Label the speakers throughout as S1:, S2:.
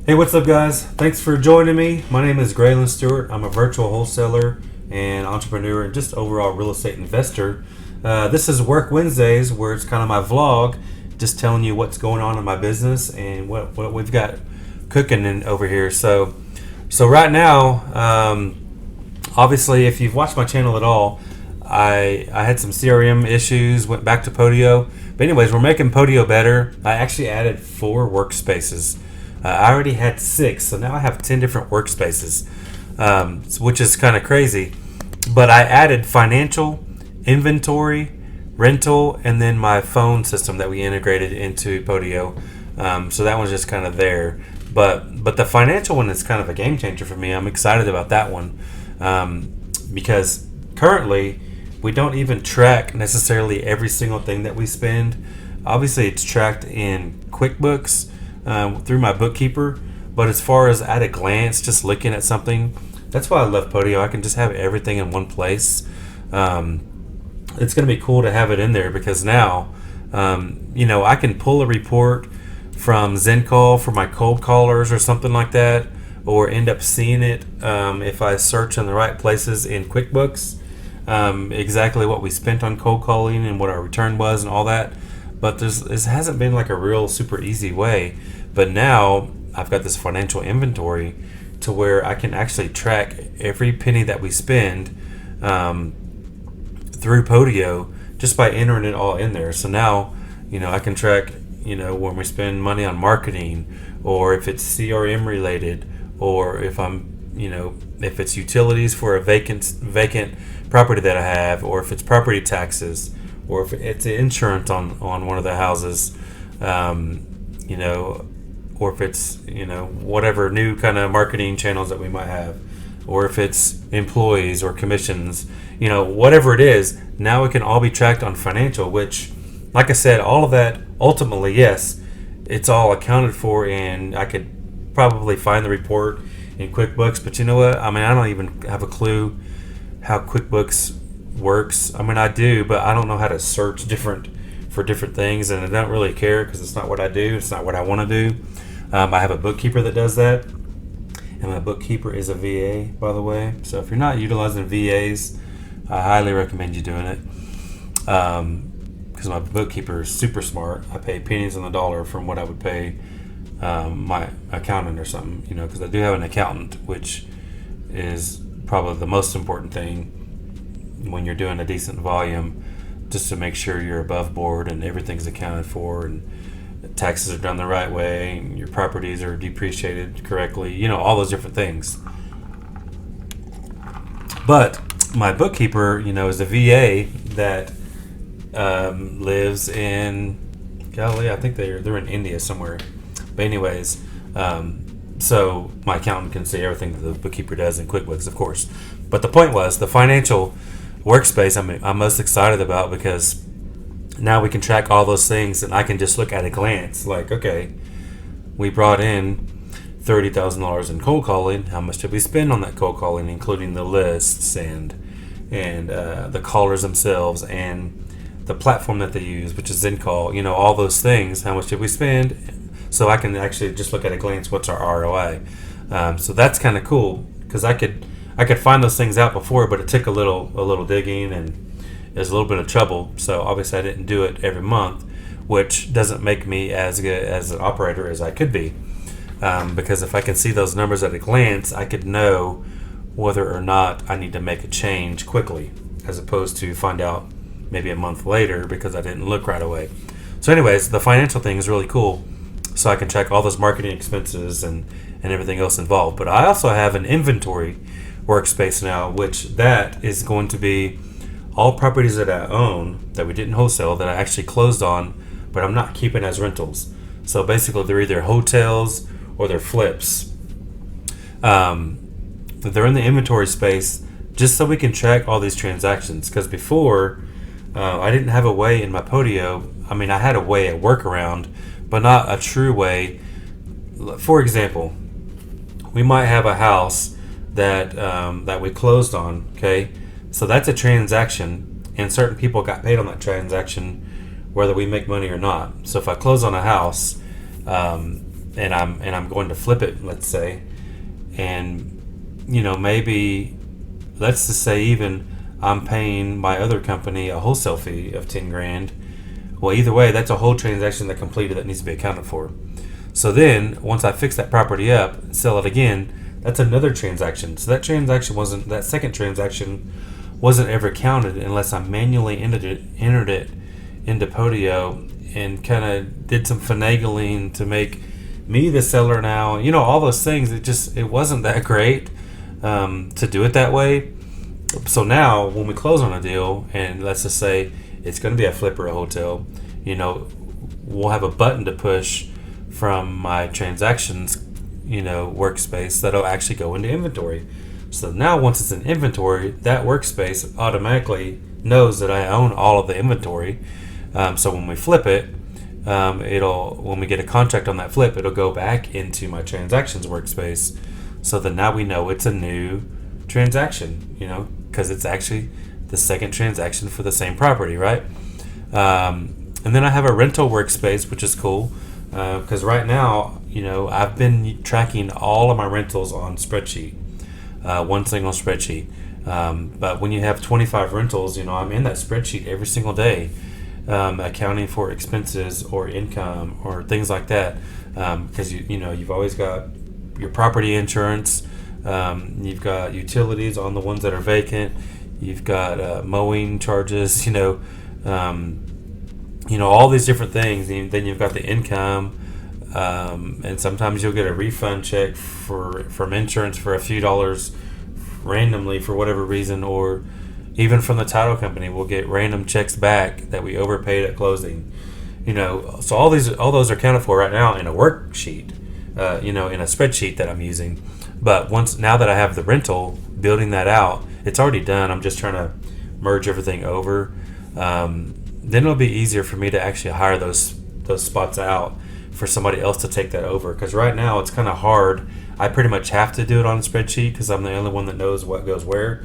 S1: Hey, what's up, guys? Thanks for joining me. My name is Graylan Stewart. I'm a virtual wholesaler and entrepreneur and just overall real estate investor. This is Work Wednesdays, where it's kind of my vlog, just telling you what's going on in my business and what we've got cooking over here. So right now, obviously, if you've watched my channel at all, I had some CRM issues, went back to Podio. But anyways, we're making Podio better. I actually added 4 workspaces. I already had 6, so now I have 10 different workspaces, which is kind of crazy. But I added financial, inventory, rental, and then my phone system that we integrated into Podio. So that one's just kind of there. But the financial one is kind of a game changer for me. I'm excited about that one because currently we don't even track necessarily every single thing that we spend. Obviously, it's tracked in QuickBooks through my bookkeeper, but as far as at a glance, just looking at something, that's why I love Podio. I can just have everything in one place. It's going to be cool to have it in there because now, I can pull a report from ZenCall for my cold callers or something like that, or end up seeing it if I search in the right places in QuickBooks, exactly what we spent on cold calling and what our return was and all that. But this hasn't been like a real super easy way. But now I've got this financial inventory to where I can actually track every penny that we spend through Podio just by entering it all in there. So now, I can track, when we spend money on marketing, or if it's CRM related, or if if it's utilities for a vacant property that I have, or if it's property taxes, or if it's insurance on one of the houses, or if it's, whatever new kind of marketing channels that we might have, or if it's employees or commissions, whatever it is, now it can all be tracked on financial, which, like I said, all of that, ultimately, yes, it's all accounted for, and I could probably find the report in QuickBooks, but you know what? I don't even have a clue how QuickBooks works. I do, but I don't know how to search for different things, and I don't really care because it's not what I do. It's not what I want to do. I have a bookkeeper that does that, and my bookkeeper is a VA, by the way. So if you're not utilizing VAs, I highly recommend you doing it because my bookkeeper is super smart. I pay pennies on the dollar from what I would pay my accountant or something, because I do have an accountant, which is probably the most important thing when you're doing a decent volume, just to make sure you're above board and everything's accounted for and taxes are done the right way and your properties are depreciated correctly, all those different things. But my bookkeeper, is a VA that lives in Galilee. I think they're in India somewhere. But anyways, so my accountant can see everything that the bookkeeper does in QuickBooks, of course. But the point was the financial workspace I'm most excited about because now we can track all those things and I can just look at a glance like, okay, we brought in $30,000 in cold calling. How much did we spend on that cold calling, including the lists and the callers themselves and the platform that they use, which is ZenCall, all those things. How much did we spend? So I can actually just look at a glance what's our ROI. So that's kind of cool because I could find those things out before, but it took a little digging and there's a little bit of trouble. So obviously I didn't do it every month, which doesn't make me as good as an operator as I could be. Because if I can see those numbers at a glance, I could know whether or not I need to make a change quickly, as opposed to find out maybe a month later because I didn't look right away. So anyways, the financial thing is really cool. So I can track all those marketing expenses and everything else involved. But I also have an inventory workspace now, which that is going to be all properties that I own that we didn't wholesale that I actually closed on, but I'm not keeping as rentals. So basically they're either hotels or they're flips. They're in the inventory space just so we can track all these transactions. Because before, I didn't have a way in my Podio. I had a way, a workaround, but not a true way. For example, we might have a house that we closed on, okay? So that's a transaction, and certain people got paid on that transaction, whether we make money or not. So if I close on a house, I'm going to flip it, let's say, and maybe let's just say even I'm paying my other company a wholesale fee of 10 grand. Well, either way, that's a whole transaction that completed that needs to be accounted for. So then, once I fix that property up, sell it again, that's another transaction. So that second transaction wasn't ever counted unless I manually entered it into Podio and kind of did some finagling to make me the seller now. All those things. It wasn't that great to do it that way. So now, when we close on a deal, and let's just say it's going to be a flip or a hotel, we'll have a button to push from my transactions, workspace that'll actually go into inventory. So now once it's in inventory, that workspace automatically knows that I own all of the inventory. So when we flip it, when we get a contract on that flip, it'll go back into my transactions workspace. So that now we know it's a new transaction, because it's actually the second transaction for the same property, right? And then I have a rental workspace, which is cool, because right now, I've been tracking all of my rentals on spreadsheet, one single spreadsheet. But when you have 25 rentals, I'm in that spreadsheet every single day, accounting for expenses or income or things like that, because you've always got your property insurance, you've got utilities on the ones that are vacant, you've got mowing charges, all these different things. And then you've got the income, and sometimes you'll get a refund check from insurance for a few dollars randomly for whatever reason, or even from the title company, we'll get random checks back that we overpaid at closing. So all those are accounted for right now in a worksheet, in a spreadsheet that I'm using. But now that I have the rental, building that out, it's already done. I'm just trying to merge everything over. Then it'll be easier for me to actually hire those spots out for somebody else to take that over. Because right now it's kind of hard. I pretty much have to do it on a spreadsheet because I'm the only one that knows what goes where.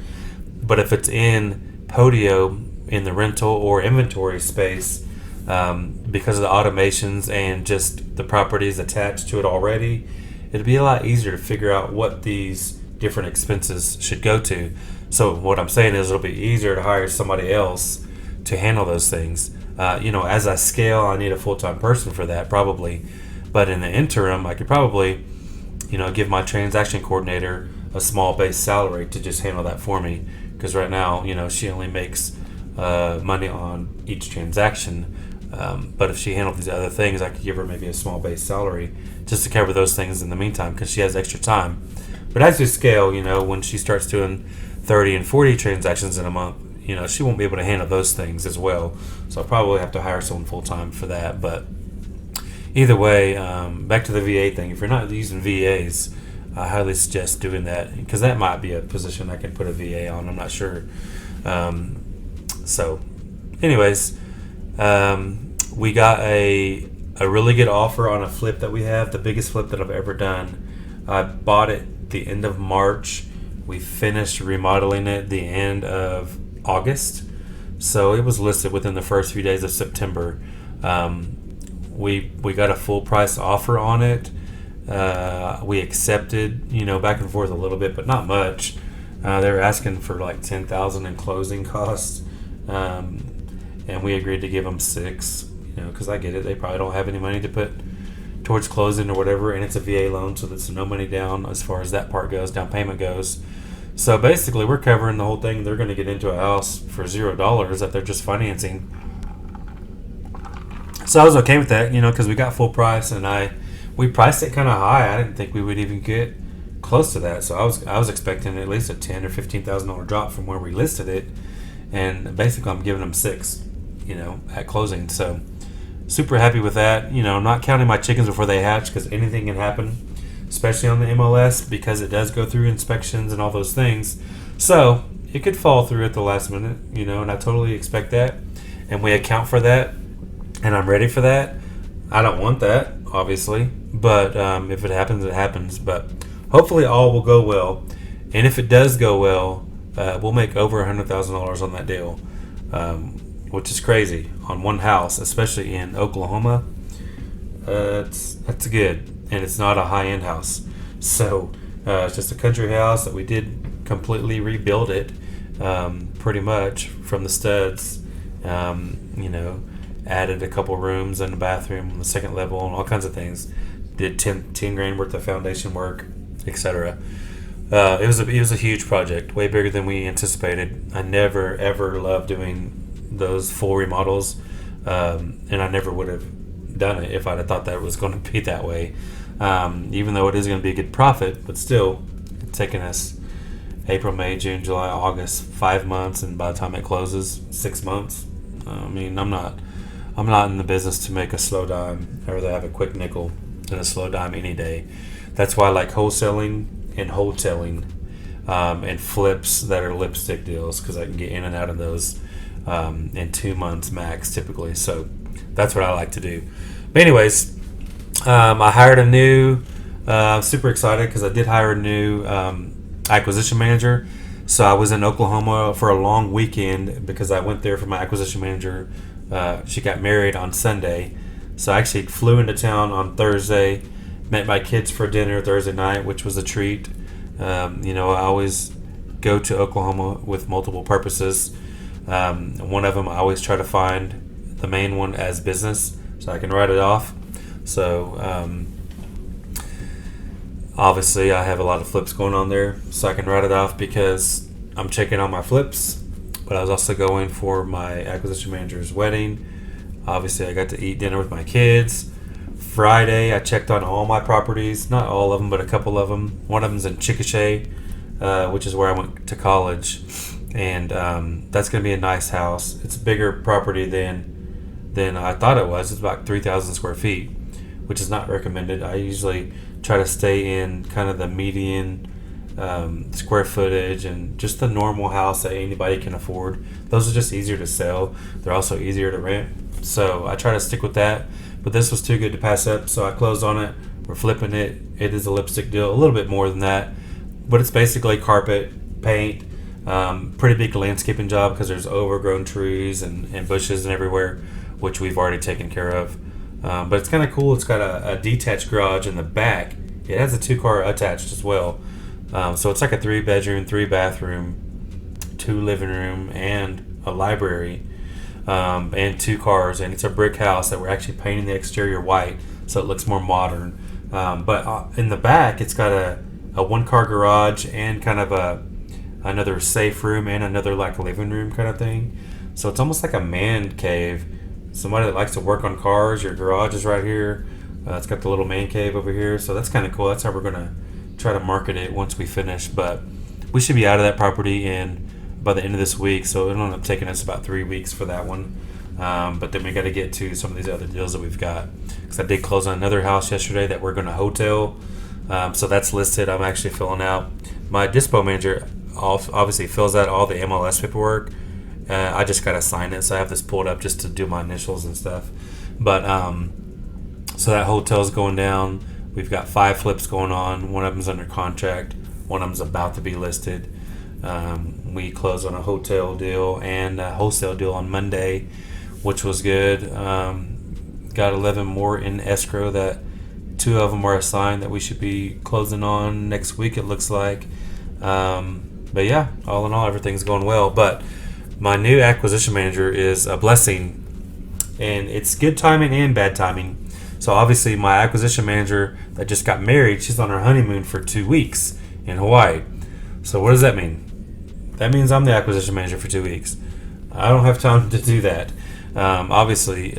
S1: But if it's in Podio in the rental or inventory space, because of the automations and just the properties attached to it already, it'd be a lot easier to figure out what these different expenses should go to. So what I'm saying is it'll be easier to hire somebody else to handle those things. As I scale, I need a full-time person for that probably. But in the interim, I could probably, give my transaction coordinator a small base salary to just handle that for me. Because right now, she only makes money on each transaction. But if she handled these other things, I could give her maybe a small base salary just to cover those things in the meantime because she has extra time. But as we scale, when she starts doing 30 and 40 transactions in a month, she won't be able to handle those things as well. So I'll probably have to hire someone full-time for that. But either way, back to the VA thing. If you're not using VAs, I highly suggest doing that because that might be a position I can put a VA on. I'm not sure. So anyways, we got a really good offer on a flip that we have, the biggest flip that I've ever done. I bought it the end of March. We finished remodeling it the end of August. So it was listed within the first few days of September. We got a full price offer on it. We accepted, back and forth a little bit, but not much. They were asking for like $10,000 in closing costs. And we agreed to give them $6,000, because I get it. They probably don't have any money to put towards closing or whatever, and it's a VA loan, so there's no money down as far as that part goes, down payment goes. So basically, we're covering the whole thing. They're going to get into a house for $0 that they're just financing. So I was okay with that, because we got full price, and we priced it kind of high. I didn't think we would even get close to that. So I was expecting at least a $10,000 or $15,000 drop from where we listed it, and basically I'm giving them $6,000, at closing. So super happy with that. I'm not counting my chickens before they hatch because anything can happen, especially on the MLS because it does go through inspections and all those things. So it could fall through at the last minute, and I totally expect that. And we account for that, and I'm ready for that. I don't want that, obviously, but if it happens, it happens. But hopefully all will go well. And if it does go well, we'll make over $100,000 on that deal, which is crazy on one house, especially in Oklahoma. That's good. and it's not a high-end house. So it's just a country house that we did completely rebuild it, pretty much from the studs. Added a couple rooms and a bathroom on the second level and all kinds of things. Did 10 grand worth of foundation work, etc. It was a huge project, way bigger than we anticipated. I never ever loved doing those full remodels, and I never would have done it if I'd have thought that it was going to be that way. Even though it is going to be a good profit, but still, it's taking us April, May, June, July, August, 5 months, and by the time it closes, 6 months. I'm not in the business to make a slow dime. I'd rather have a quick nickel than a slow dime any day. That's why I like wholesaling and wholesaling, and flips that are lipstick deals, because I can get in and out of those in 2 months max typically. So that's what I like to do. But anyways, I hired a new, super excited because I did hire a new acquisition manager. So I was in Oklahoma for a long weekend because I went there for my acquisition manager. She got married on Sunday. So I actually flew into town on Thursday, met my kids for dinner Thursday night, which was a treat. I always go to Oklahoma with multiple purposes. One of them, I always try to find the main one as business so I can write it off. So obviously I have a lot of flips going on there, so I can write it off because I'm checking on my flips. But I was also going for my acquisition manager's wedding. Obviously I got to eat dinner with my kids. Friday I checked on all my properties, not all of them, but a couple of them. One of them's in Chickasha, which is where I went to college, and that's going to be a nice house. It's a bigger property than I thought it was. It's about 3,000 square feet, which is not recommended. I usually try to stay in kind of the median square footage and just the normal house that anybody can afford. Those are just easier to sell. They're also easier to rent. So I try to stick with that. But this was too good to pass up, so I closed on it. We're flipping it. It is a lipstick deal, a little bit more than that. But it's basically carpet, paint, pretty big landscaping job because there's overgrown trees and bushes and everywhere, which we've already taken care of. But it's kind of cool. It's got a detached garage in the back. It has a 2-car attached as well. So it's like a 3-bedroom, 3-bathroom, 2 living room, and a library, and 2 cars. And it's a brick house that we're actually painting the exterior white so it looks more modern. But in the back, it's got a 1-car garage and kind of another safe room and another like living room kind of thing. So it's almost like a man cave. Somebody that likes to work on cars, your garage is right here. It's got the little man cave over here. So that's kind of cool. That's how we're going to try to market it once we finish. But we should be out of that property by the end of this week. So it'll end up taking us about 3 weeks for that one. But then we got to get to some of these other deals that we've got. Because I did close on another house yesterday that we're going to hotel. So that's listed. I'm actually filling out. My dispo manager obviously fills out all the MLS paperwork. I just got to sign it, so I have this pulled up just to do my initials and stuff. But so that hotel's going down. We've got 5 flips going on. One of them's under contract. One of them's about to be listed. We closed on a hotel deal and a wholesale deal on Monday, which was good. Got 11 more in escrow that 2 of them are assigned that we should be closing on next week, it looks like. But yeah, all in all, everything's going well. But my new acquisition manager is a blessing, and it's good timing and bad timing. So obviously my acquisition manager that just got married, she's on her honeymoon for 2 weeks in Hawaii. So what does that mean? That means I'm the acquisition manager for 2 weeks. I don't have time to do that. Obviously,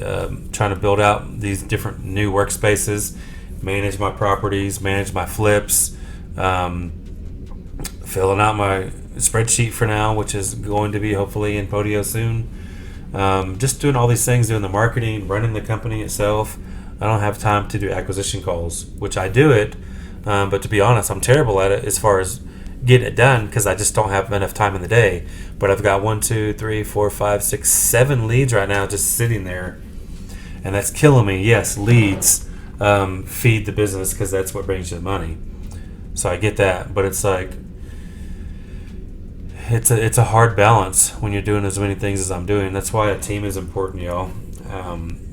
S1: trying to build out these different new workspaces, manage my properties, manage my flips, filling out my spreadsheet for now, which is going to be hopefully in Podio soon. Just doing all these things, doing the marketing, running the company itself. I don't have time to do acquisition calls, which I do it, but to be honest, I'm terrible at it as far as getting it done because I just don't have enough time in the day. But I've got 1, 2, 3, 4, 5, 6, 7 leads right now just sitting there, and that's killing me. Yes, leads feed the business because that's what brings you the money. So I get that, but it's like it's a hard balance when you're doing as many things as I'm doing. That's why a team is important, y'all.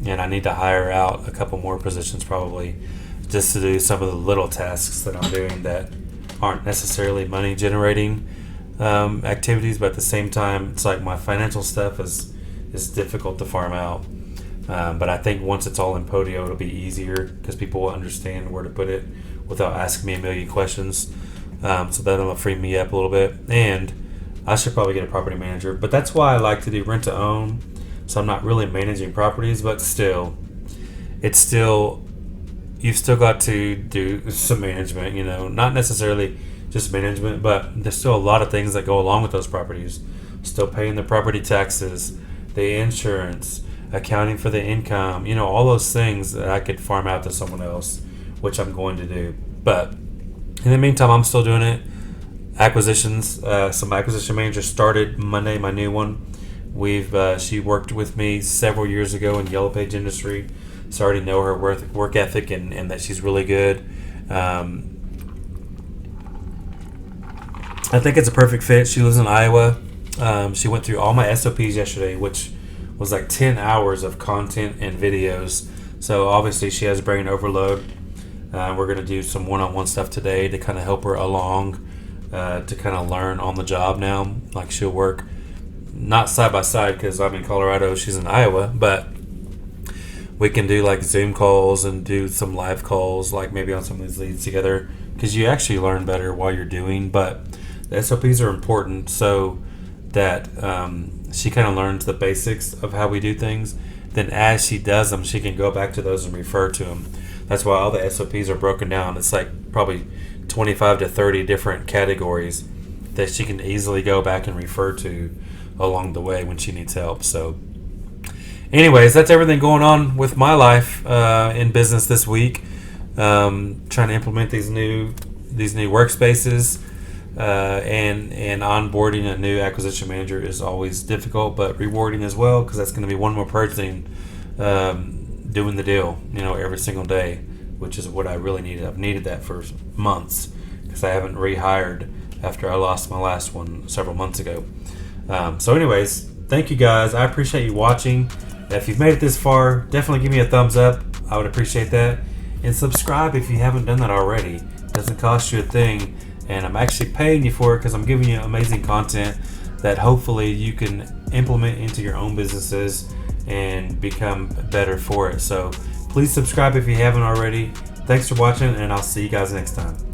S1: And I need to hire out a couple more positions probably just to do some of the little tasks that I'm doing that aren't necessarily money generating activities, but at the same time, it's like my financial stuff is difficult to farm out. But I think once it's all in Podio, it'll be easier because people will understand where to put it without asking me a million questions. So that'll free me up a little bit. And I should probably get a property manager, but that's why I like to do rent to own. So I'm not really managing properties, but still, you've still got to do some management, not necessarily just management, but there's still a lot of things that go along with those properties. Still paying the property taxes, the insurance, accounting for the income, all those things that I could farm out to someone else, which I'm going to do. But in the meantime, I'm still doing it. Acquisitions, some acquisition manager started Monday, my new one. She worked with me several years ago in the Yellow Page industry, so I already know her work ethic and that she's really good. I think it's a perfect fit. She lives in Iowa. She went through all my SOPs yesterday, which was like 10 hours of content and videos. So obviously she has brain overload. We're going to do some one-on-one stuff today to kind of help her along, to kind of learn on the job now. Like she'll work not side by side because I'm in Colorado, she's in Iowa, but we can do like Zoom calls and do some live calls, like maybe on some of these leads together, because you actually learn better while you're doing. But the SOPs are important so that she kind of learns the basics of how we do things. Then as she does them, she can go back to those and refer to them. That's why all the SOPs are broken down. It's like probably 25 to 30 different categories that she can easily go back and refer to along the way when she needs help. So anyways, that's everything going on with my life in business this week. Trying to implement these new workspaces, and onboarding a new acquisition manager is always difficult but rewarding as well, because that's going to be one more person doing the deal, every single day, which is what I really needed. I've needed that for months because I haven't rehired after I lost my last one several months ago. So anyways, thank you guys. I appreciate you watching. If you've made it this far, definitely give me a thumbs up. I would appreciate that. And subscribe if you haven't done that already. It doesn't cost you a thing. And I'm actually paying you for it because I'm giving you amazing content that hopefully you can implement into your own businesses and become better for it. So please subscribe if you haven't already. Thanks for watching, and I'll see you guys next time.